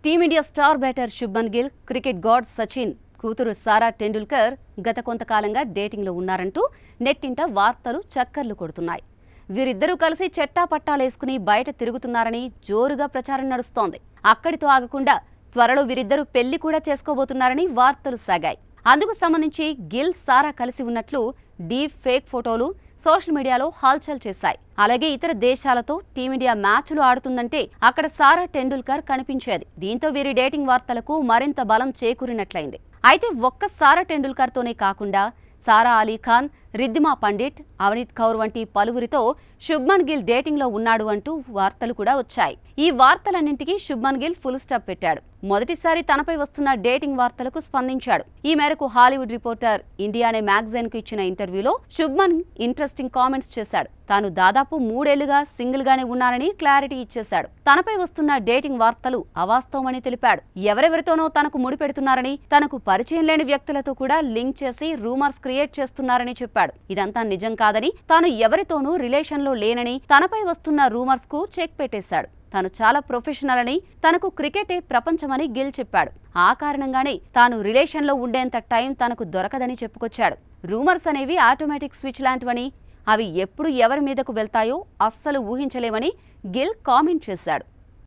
Team India star batter Shubman Gill, cricket God Sachin కూతురు సారా టెండూల్కర్ గత కొంతకాలంగా డేటింగ్లో ఉన్నారంటూ నెట్టింట వార్తలు చక్కర్లు కొడుతున్నాయి. వీరిద్దరూ కలిసి చెట్టాపట్టాలేసుకుని బయట తిరుగుతున్నారని జోరుగా ప్రచారం నడుస్తోంది. అక్కడితో ఆగకుండా త్వరలో వీరిద్దరూ పెళ్లి కూడా చేసుకోబోతున్నారని వార్తలు సాగాయి. అందుకు సంబంధించి గిల్, సారా కలిసి ఉన్నట్లు డీప్ ఫేక్ ఫోటోలు సోషల్ మీడియాలో హల్చల్ చేశాయి. అలాగే ఇతర దేశాలతో టీమిండియా మ్యాచ్లు ఆడుతుందంటే అక్కడ సారా టెండూల్కర్ కనిపించేది. దీంతో వీరి డేటింగ్ వార్తలకు మరింత బలం చేకూరినట్లయింది. అయితే ఒక్క సారా టెండూల్కర్తోనే కాకుండా సారా అలీ ఖాన్, రిద్దిమా పండిట్, అవనీత్ కౌర్ వంటి పలువురితో శుభ్మన్ గిల్ డేటింగ్లో ఉన్నాడు అంటూ వార్తలు కూడా వచ్చాయి. ఈ వార్తలన్నింటికీ శుభ్మన్ గిల్ ఫుల్ స్టాప్ పెట్టాడు. మొదటిసారి తనపై వస్తున్న డేటింగ్ వార్తలకు స్పందించాడు. ఈ మేరకు హాలీవుడ్ రిపోర్టర్ ఇండియా అనే మ్యాగజైన్ కు ఇచ్చిన ఇంటర్వ్యూలో శుభ్మన్ ఇంట్రెస్టింగ్ కామెంట్స్ చేశాడు. తాను దాదాపు 3 ఏళ్లుగా సింగిల్ గానే ఉన్నానని క్లారిటీ ఇచ్చేశాడు. తనపై వస్తున్న డేటింగ్ వార్తలు అవాస్తవమని తెలిపాడు. ఎవరెవరితోనో తనకు ముడిపెడుతున్నారని, తనకు పరిచయం లేని వ్యక్తులతో కూడా లింక్ చేసి రూమర్స్ క్రియేట్ చేస్తున్నారని చెప్పాడు. ఇదంతా నిజం కాదని, తాను ఎవరితోనూ రిలేషన్లో లేనని, తనపై వస్తున్న రూమర్స్ కు చెక్ పెట్టేశాడు. తాను చాలా ప్రొఫెషనల్ అని, తనకు క్రికెటే ప్రపంచమని గిల్ చెప్పాడు. ఆ కారణంగానే తాను రిలేషన్లో ఉండేంత టైం తనకు దొరకదని చెప్పుకొచ్చాడు. రూమర్స్ అనేవి ఆటోమేటిక్ స్విచ్ లాంటివని, అవి ఎప్పుడు ఎవరి మీదకు వెళ్తాయో అస్సలు ఊహించలేమని గిల్ కామెంట్ చేశాడు.